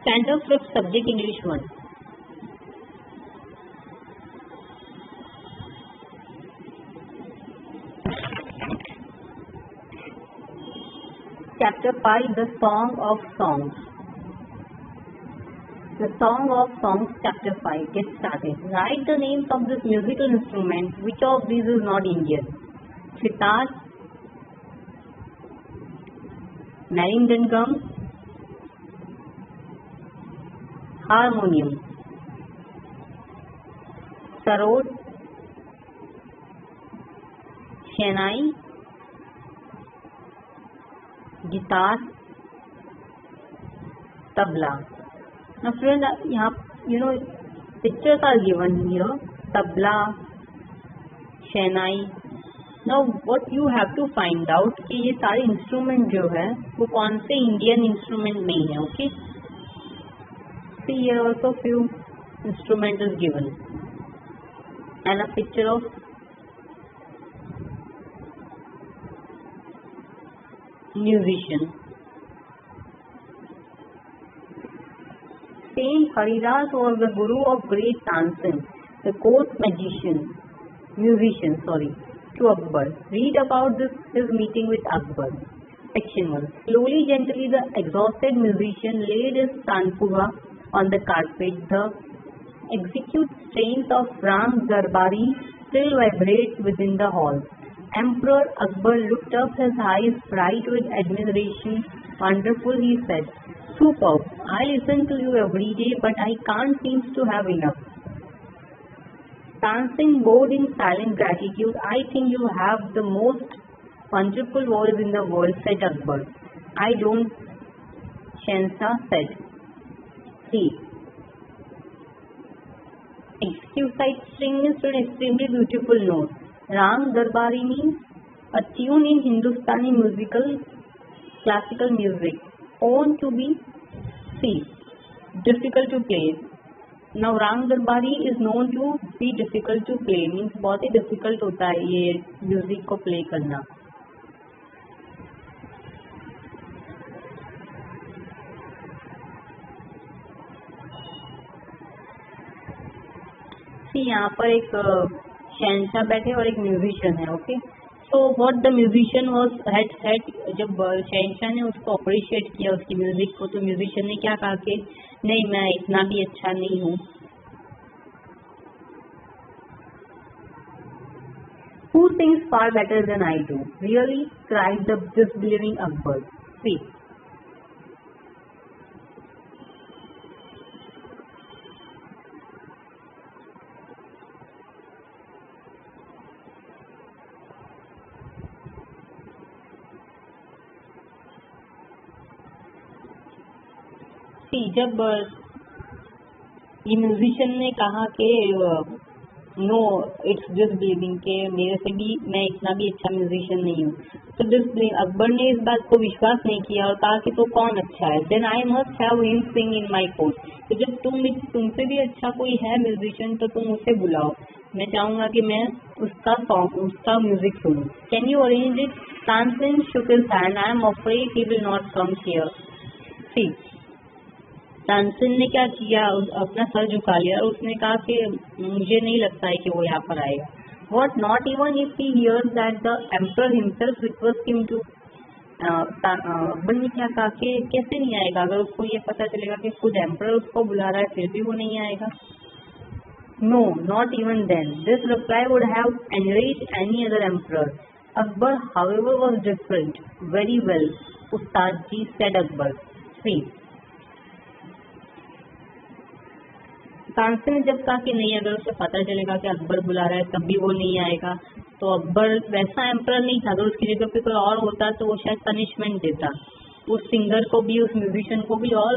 Standard from subject English 1. Chapter 5, The Song of Songs. The Song of Songs, Chapter 5. Get started. Write the names of this musical instrument. Which of these is not Indian? Sitar, marindangam, harmonium, sarod, shehnai, guitar, tabla. Now friends, pictures are given here. Tabla, shehnai. Now what you have to find out कि ये सारे instrument जो है वो कौन से Indian instrument नहीं है. Okay, see here also few instrument is given and a picture of musician. Saint Haridas was the guru of great Tansen, the court musician, to Akbar. Read about his meeting with Akbar. Section 1. Slowly, gently, the exhausted musician laid his tanpuga on the carpet. The execute strains of Ram Darbari still vibrate within the hall. Emperor Akbar looked up, his eyes bright with admiration. Wonderful, he said. Superb. I listen to you every day, but I can't seem to have enough. Dancing bowed in silent gratitude. I think you have the most wonderful voice in the world, said Akbar. I don't, Shenshah said. See. Execute side string is an extremely beautiful note. Ram Darbari means a tune in Hindustani classical music. Own to be C. Difficult to play. Now Ram Darbari is known to be difficult to play. Means बहुत ही difficult होता है ये music को play करना. See यहाँ पर एक शहनशाह बैठे और एक म्यूजिशियन है. Okay, so what the musician was had said. जब शहनशाह ने उसको अप्रिशिएट किया उसकी म्यूजिक को, तो म्यूजिशियन ने क्या कहा कि नहीं, मैं इतना भी अच्छा नहीं हूँ. Who sings far better than I do? Really? Cried the disbelieving Akbar. See. जब ये म्यूजिशियन ने कहा कि नो इट्स डिसबिलीविंग के मेरे से भी मैं इतना भी अच्छा म्यूजिशियन नहीं हूँ, तो अकबर ने इस बात को विश्वास नहीं किया और कहा कि तो कौन अच्छा है. Then I must have him sing in my court. तो जब तुमसे भी अच्छा कोई है म्यूजिशियन तो तुम उसे बुलाओ. मैं चाहूँगा कि मैं उसका सॉन्ग उसका म्यूजिक सुनूँ. Can you arrange it? Tansen shook his hand. I am afraid he will not come here. See. Tansen ने क्या किया, अपना सर झुका लिया और उसने कहा कि मुझे नहीं लगता है कि वो यहाँ पर आएगा. What, not even if he hears that the emperor himself requests him to. Akbar ने क्या कहा कि कैसे नहीं आएगा, अगर उसको ये पता चलेगा कि खुद एम्परर उसको बुला रहा है फिर भी वो नहीं आएगा. No, not even then. This reply would have enraged any other emperor. Akbar, however, was different. Very well, Ustad ji, said Akbar. See. Tansen ने जब कहा कि नहीं, अगर उसे पता चलेगा कि अकबर बुला रहा है तब भी वो नहीं आएगा, तो अकबर वैसा एम्परर नहीं था. अगर उसकी जगह पे कोई और होता तो वो शायद पनिशमेंट देता उस सिंगर को भी, उस म्यूजिशियन को भी और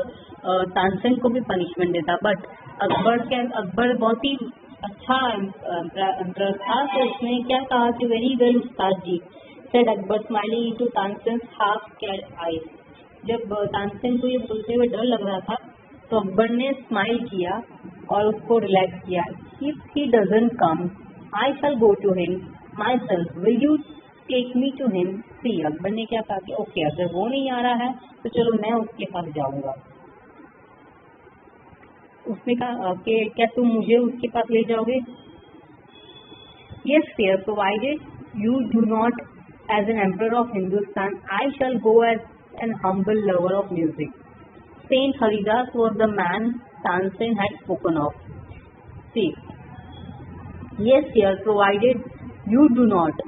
तानसेन को भी पनिशमेंट देता. बट अकबर बहुत ही अच्छा एम्परर था, तो उसने क्या कहा कि very well ustad ji, said Akbar smiling into Tansen half scared eyes. जब तानसेन को ये बोलते हुए डर लग रहा था तो अकबर ने स्माइल किया और उसको रिलैक्स किया. If he doesn't come I shall go to him myself. Will you take me to him? See. Akbar ने क्या कहा कि ओके, अगर वो नहीं आ रहा है तो चलो मैं उसके पास जाऊंगा. उसने कहा कि क्या तुम मुझे उसके पास ले जाओगे? Yes, fair, provided you do not as an emperor of Hindustan, I shall go as an humble lover of music. Saint Haridas was the man Tansen had spoken of. See, yes, fair, provided you do not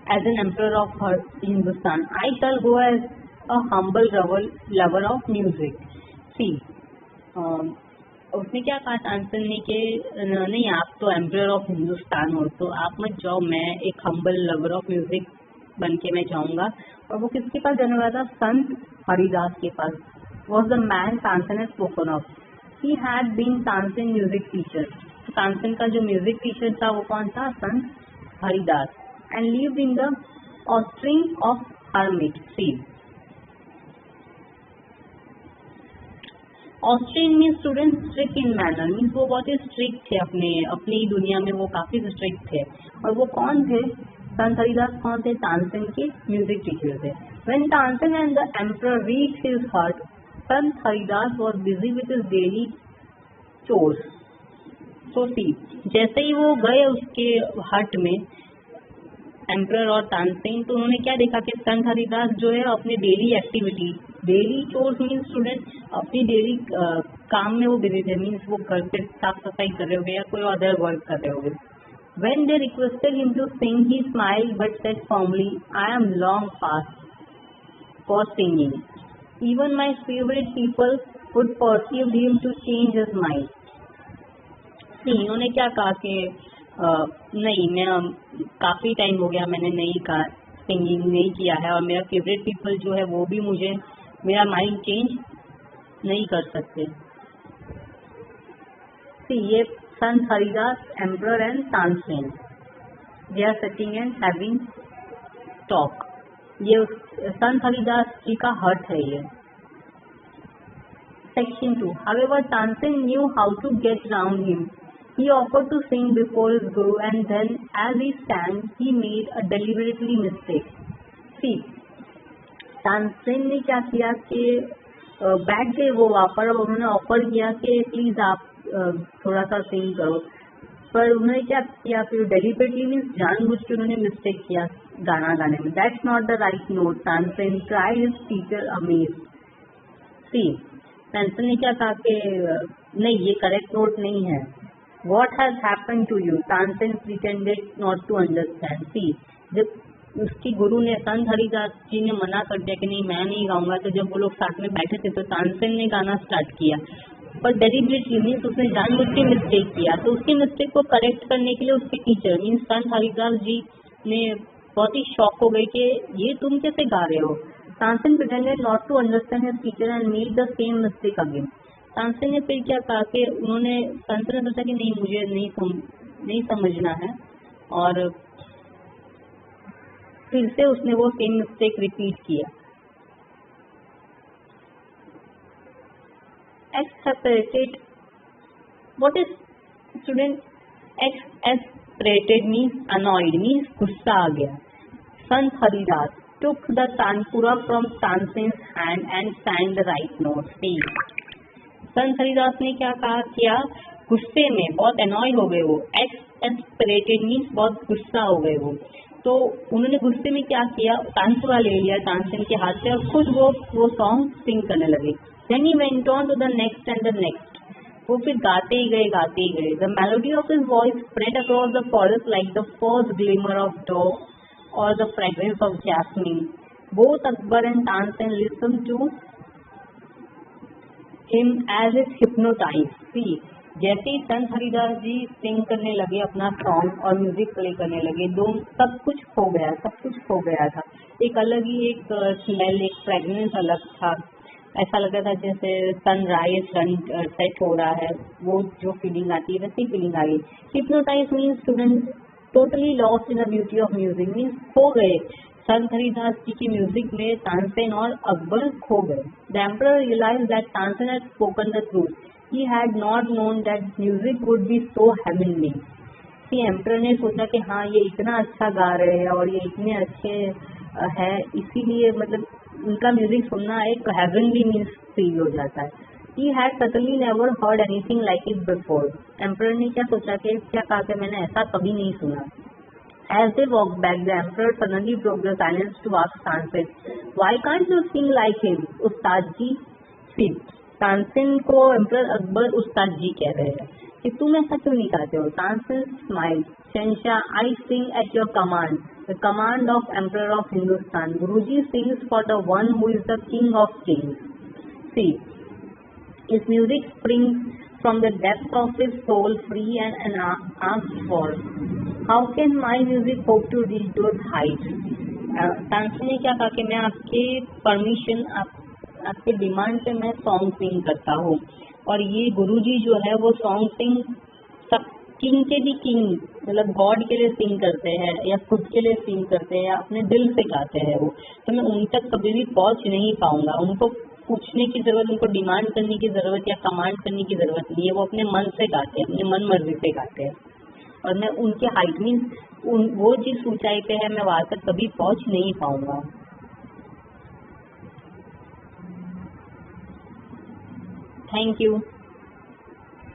as an emperor of Hindustan, I shall go as a humble lover of music. See, उसने क्या कहा तानसेन ने कि नहीं, आप तो emperor of Hindustan हो तो आप मत जाओ, मैं एक हम्बल लवर ऑफ म्यूजिक बन के मैं जाऊंगा। और वो किसके पास जाने वाला था? संत हरिदास के पास। Was the man Tansen had spoken of. He had been Tansen music teacher. Tansen का जो म्यूजिक टीचर था वो कौन था? Sant Haridas. And lived in the austerity of hermit see. Austere means student strict in manner, means वो बहुत ही स्ट्रिक्ट थे अपनी दुनिया में, वो काफी स्ट्रिक्ट थे। और वो कौन थे? संत हरिदास कौन थे? तानसेन के म्यूजिक टीचर थे। When Tansen and the emperor reached his hut, Sant Haridas was busy with his daily chores. So see, जैसे ही वो गए उसके हट में एम्परर और तानसेन, तो उन्होंने क्या देखा कि संत हरिदास जो है अपने daily activity, daily chores means student अपनी डेली काम में वो बिजी थे, मीन्स वो घर पे साफ सफाई कर रहे होंगे या कोई अदर वर्क कर रहे होंगे। When they requested him to sing, he smiled but said firmly, I am long past for singing. Even my favorite people would persuade him to change his mind. See, इन्होंने क्या कहा कि नहीं, मैं काफी टाइम हो गया मैंने नहीं कहा, सिंगिंग नहीं किया है, और मेरा फेवरेट पीपल जो है वो भी मुझे मेरा माइंड चेंज नहीं कर सकते। सी, ये Sant Haridas, emperor and Tansen, they are sitting and having talk. ये संत हरिदास जी का हट है ये। Section 2. However, Tansen knew how to get round him. He offered to sing before his guru, and then, as he sang, he made a deliberately mistake. See, Tansen ने क्या किया कि बैठ गए वो वहाँ पर, और उन्होंने ऑफर किया कि प्लीज आप थोड़ा सा सिंग करो, पर उन्होंने क्या किया फिर डेलिबरेटली मीन्स जानबूझ के उन्होंने मिस्टेक किया गाना गाने में। That's not the right note, Tansen tried his teacher amaze. See, Tansen ने क्या कहा कि नहीं, ये करेक्ट नोट नहीं है। What has happened to you? Tansen pretended not to understand. See, जब उसकी गुरु ने, संत हरिदास जी ने मना कर दिया कि नहीं मैं नहीं गाऊंगा, तो जब वो लोग साथ में बैठे थे तो तानसेन ने गाना स्टार्ट किया, पर डेलिबरेटली मीन्स उसने जानबूझ के मिस्टेक किया। तो उसकी मिस्टेक को करेक्ट करने के लिए उसके टीचर मीन्स संत हरिदास जी ने बहुत ही शॉक हो गए कि ये तुम कैसे गा रहे हो। Tansen pretended not to understand his teacher and made the same mistake again. Tansen ने फिर क्या कहा कि उन्होंने संत ने सोचा कि नहीं, मुझे नहीं समझना है, और फिर से उसने वो सेम मिस्टेक रिपीट किया। Exasperated, what is student? Exasperated means annoyed, means गुस्सा आ गया। संत Haridas took the tanpura from Tansen's hand and sang the right note. संत हरिदास ने क्या किया? गुस्से में बहुत अनॉय हो गए वो। एक्सएस्परेटेड मीन्स बहुत गुस्सा हो गए वो, तो उन्होंने गुस्से में क्या किया? तानपुरा ले लिया तानसेन के हाथ से और खुद वो सॉन्ग सिंग करने लगे। Then he went on to the next and the next. वो फिर गाते ही गए। The melody of his voice spread across the forest like the first glimmer of dawn or the fragrance of jasmine. Both Akbar and Tansen listened to him as if hypnotized. See, जैसे ही संत हरिदास जी सिंग करने लगे अपना song और music play करने लगे, सब कुछ खो गया था। एक अलग ही एक स्मेल, एक फ्रेगनेंस अलग था। ऐसा लग रहा था जैसे सनराइज सन सेट हो रहा है, वो जो फीलिंग आती है वैसी फीलिंग आ गई। Hypnotise means student totally lost in the beauty of music, means खो गए संत हरिदास जी की म्यूजिक में। तानसेन और अकबर खो गए। The emperor realised that Tansen had spoken the truth, he had not known that music would be so heavenly. See, emperor ने सोचा कि हाँ ये इतना अच्छा गा रहे हैं और ये इतने अच्छे है, इसीलिए मतलब उनका म्यूजिक सुनना एक हेवनली मीन्स फील हो जाता है। He had certainly never heard anything like it before. Emperor ने क्या सोचा कि क्या कहा कि मैंने ऐसा कभी नहीं सुना. As they walked back, the emperor suddenly broke the silence to ask Tansin, "Why can't you sing like him, Ustad ji?" See, Tansen को एम्परर अकबर उस्ताद जी कह रहे हैं कि तुम ऐसा क्यों नहीं गाते हो. Tansen smile, Shahenshah, I sing at your command, the command of Emperor of Hindustan. Guruji sings for the one who is the king of kings. See, his music springs from the depth of his soul, free and unasked for. How can my music hope to reach those heights? Tansen ने क्या कहा कि मैं आपके permission, आपके demand पे मैं song सिंग करता हूँ. और ये गुरुजी जो है वो सॉन्ग सिंग सब किंग के भी किंग, मतलब गॉड के लिए सिंग करते हैं या खुद के लिए सिंग करते हैं या अपने दिल से गाते हैं वो. तो मैं उन तक कभी भी पहुंच नहीं पाऊंगा. उनको पूछने की जरूरत, उनको डिमांड करने की जरूरत या कमांड करने की जरूरत नहीं है. वो अपने मन से गाते हैं, अपने मन मर्जी से गाते हैं. और मैं उनके हाइट मीन्स वो जिस ऊंचाई पे है मैं वहां तक कभी पहुंच नहीं पाऊंगा. Thank you.